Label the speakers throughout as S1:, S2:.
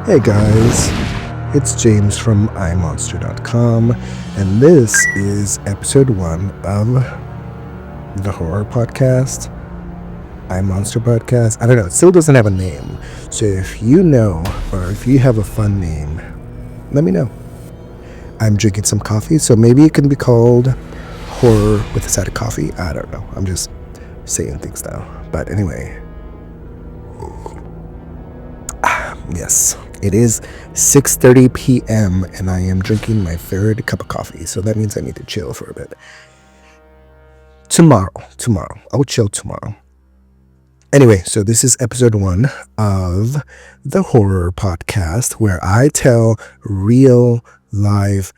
S1: Hey guys, it's James from iMonster.com, and this is episode 1 of the horror podcast, iMonster Podcast. I don't know, it still doesn't have a name, so if you know, or if you have a fun name, let me know. I'm drinking some coffee, so maybe it can be called Horror with a Side of Coffee. I don't know, I'm just saying things now, but anyway. Yes, it is 6:30 p.m. and I am drinking my third cup of coffee, so that means I need to chill for a bit. Tomorrow, I'll chill tomorrow. Anyway, so this is episode 1 of the horror podcast, where I tell real live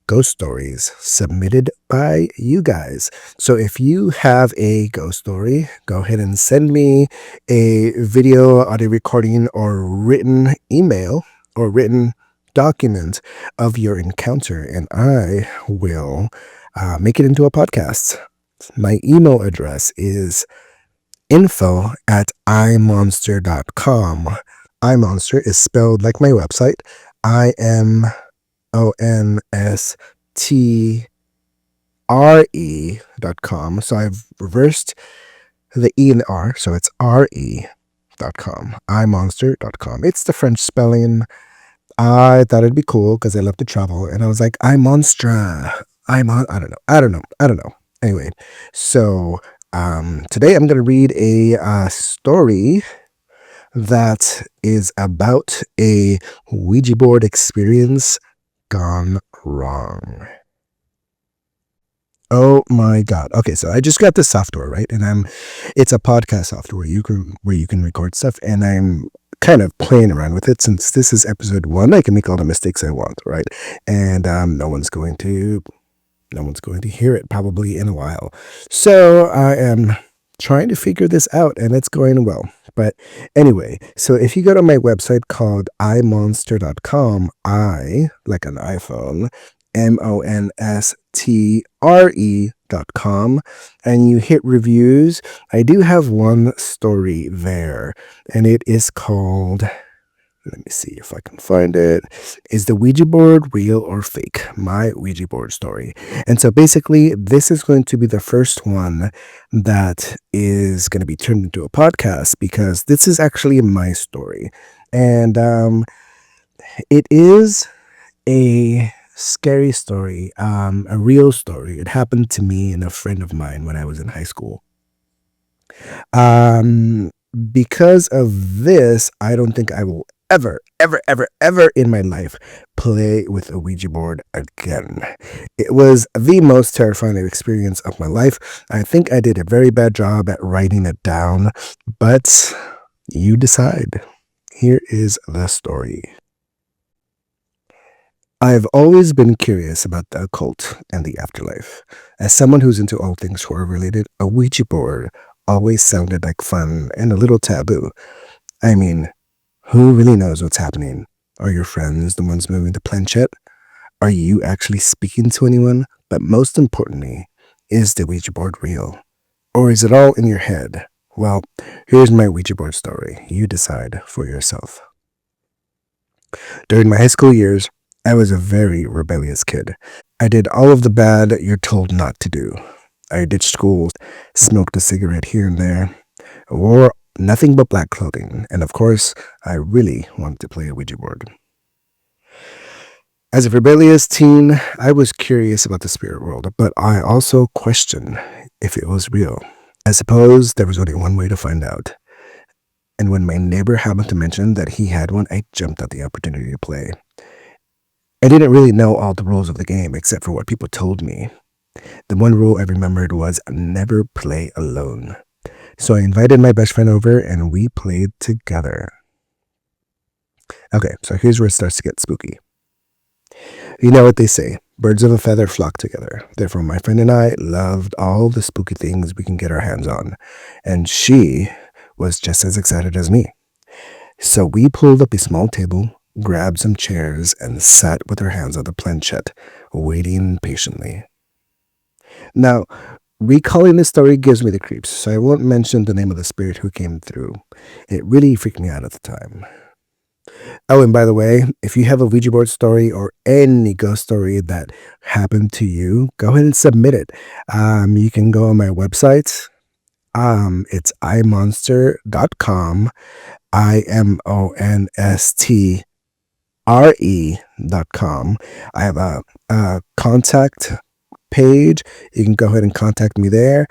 S1: ghost stories submitted by you guys. So if you have a ghost story, go ahead and send me a video, audio recording, or written email or written document of your encounter, and I will make it into a podcast. My email address is info@imonster.com. iMonster is spelled like my website, IMONSTRE.com. So I've reversed the E and the R, so it's RE.com. iMonster.com. It's the French spelling. I thought it'd be cool because I love to travel, and I was like, iMonstra. I don't know. Anyway, so today I'm going to read a story that is about a Ouija board experience gone wrong. Oh my god. Okay, so I just got this software, right? And it's a podcast software where you can record stuff, and I'm kind of playing around with it. Since this is episode 1, I can make all the mistakes I want, right? And no one's going to hear it probably in a while. So I am trying to figure this out, and it's going well. But anyway, so if you go to my website called imonster.com, I, like an iPhone, MONSTRE.com, and you hit reviews, I do have one story there, and it is called, let me see if I can find it. Is the Ouija board real or fake? My Ouija board story. And so basically, this is going to be the first one that is going to be turned into a podcast, because this is actually my story. And it is a scary story, a real story. It happened to me and a friend of mine when I was in high school. Because of this, I don't think I will ever in my life play with a Ouija board again. It was the most terrifying experience of my life. I think I did a very bad job at writing it down, but you decide. Here is the story. I've always been curious about the occult and the afterlife. As someone who's into all things horror related, a Ouija board always sounded like fun and a little taboo. I mean, who really knows what's happening? Are your friends the ones moving the planchette? Are you actually speaking to anyone? But most importantly, is the Ouija board real? Or is it all in your head? Well, here's my Ouija board story. You decide for yourself. During my high school years, I was a very rebellious kid. I did all of the bad you're told not to do. I ditched school, smoked a cigarette here and there, wore nothing but black clothing, and of course, I really wanted to play a Ouija board. As a rebellious teen, I was curious about the spirit world, but I also questioned if it was real. I suppose there was only one way to find out. And when my neighbor happened to mention that he had one, I jumped at the opportunity to play. I didn't really know all the rules of the game except for what people told me. The one rule I remembered was never play alone. So I invited my best friend over and we played together. Okay, so here's where it starts to get spooky. You know what they say, birds of a feather flock together. Therefore, my friend and I loved all the spooky things we can get our hands on. And she was just as excited as me. So we pulled up a small table, grabbed some chairs, and sat with our hands on the planchette, waiting patiently. Now, recalling this story gives me the creeps, so I won't mention the name of the spirit who came through. It really freaked me out at the time. Oh, and by the way, if you have a Ouija board story or any ghost story that happened to you, go ahead and submit it. You can go on my website. It's imonster.com, imonstre.com. I have a contact page. You can go ahead and contact me there.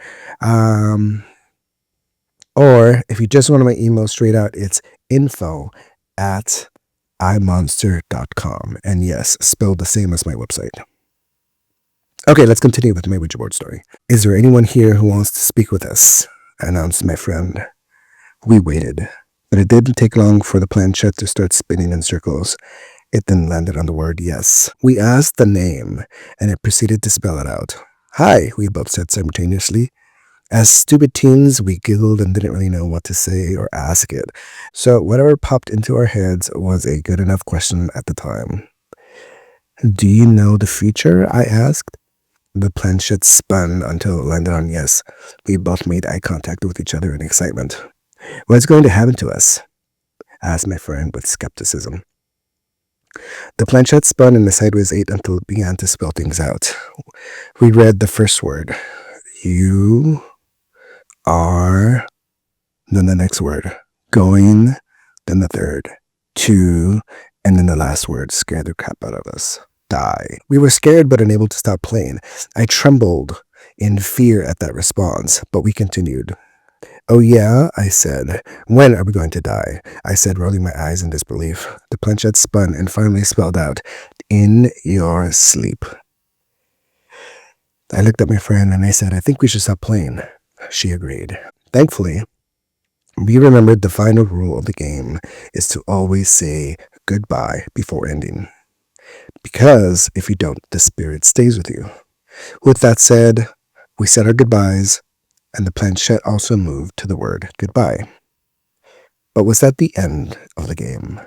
S1: Or if you just want my email straight out, it's info@imonster.com. And yes, spelled the same as my website. Okay, let's continue with my Ouija board story. Is there anyone here who wants to speak with us? Announced my friend. We waited, but it didn't take long for the planchette to start spinning in circles. It then landed on the word yes. We asked the name, and it proceeded to spell it out. Hi, we both said simultaneously. As stupid teens, we giggled and didn't really know what to say or ask it. So whatever popped into our heads was a good enough question at the time. Do you know the future? I asked. The planchette spun until it landed on yes. We both made eye contact with each other in excitement. What's going to happen to us? Asked my friend with skepticism. The planchette spun in a sideways 8 until it began to spell things out. We read the first word. You are, then the next word, going, then the third, to, and then the last word scared the crap out of us. Die. We were scared but unable to stop playing. I trembled in fear at that response, but we continued. Oh yeah, I said. When are we going to die? I said, rolling my eyes in disbelief. The planchette spun and finally spelled out, in your sleep. I looked at my friend and I said, I think we should stop playing. She agreed. Thankfully, we remembered the final rule of the game is to always say goodbye before ending. Because if you don't, the spirit stays with you. With that said, we said our goodbyes, and the planchette also moved to the word goodbye. But was that the end of the game?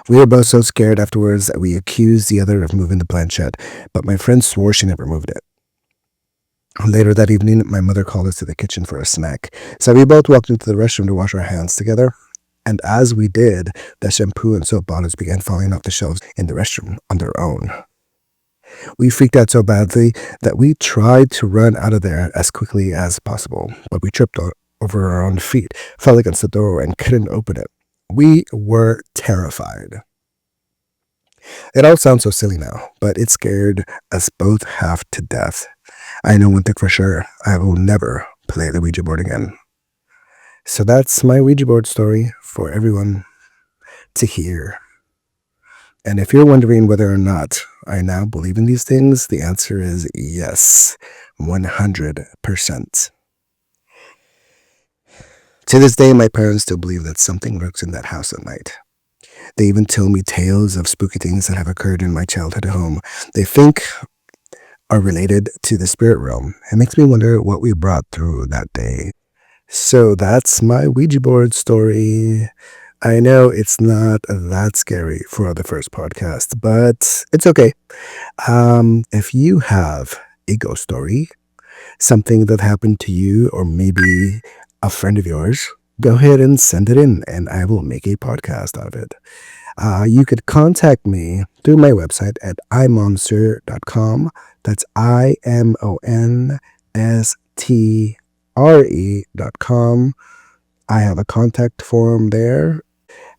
S1: We were both so scared afterwards that we accused the other of moving the planchette, but my friend swore she never moved it. Later that evening, my mother called us to the kitchen for a snack, so we both walked into the restroom to wash our hands together. And as we did, the shampoo and soap bottles began falling off the shelves in the restroom on their own. We freaked out so badly that we tried to run out of there as quickly as possible, but we tripped over our own feet, fell against the door, and couldn't open it. We were terrified. It all sounds so silly now, but it scared us both half to death. I know one thing for sure, I will never play the Ouija board again. So that's my Ouija board story for everyone to hear. And if you're wondering whether or not I now believe in these things, the answer is yes, 100%. To this day, my parents still believe that something lurks in that house at night. They even tell me tales of spooky things that have occurred in my childhood home. They think are related to the spirit realm. It makes me wonder what we brought through that day. So that's my Ouija board story. I know it's not that scary for the first podcast, but it's okay. If you have a ghost story, something that happened to you, or maybe a friend of yours, go ahead and send it in and I will make a podcast out of it. You could contact me through my website at imonster.com. That's imonster.com. I have a contact form there.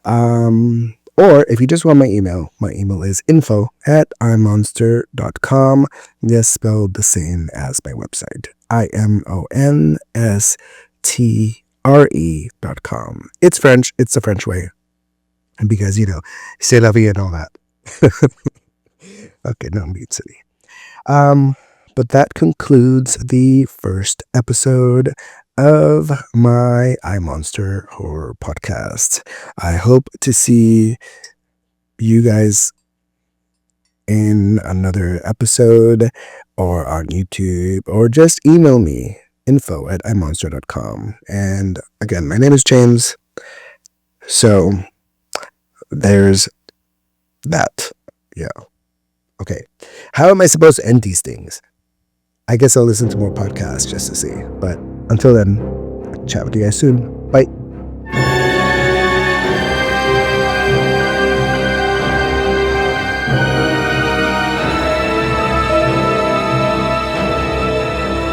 S1: Or if you just want my email is info@imonster.com. Yes, spelled the same as my website. imonster.com. It's French. It's the French way. And because, c'est la vie and all that. Okay, no, I'm being silly. But that concludes the first episode of my iMonster Horror Podcast. I hope to see you guys in another episode or on YouTube, or just email me, info@imonster.com. And again, my name is James. So there's that. Yeah. Okay. How am I supposed to end these things? I guess I'll listen to more podcasts just to see. But until then, chat with you guys soon.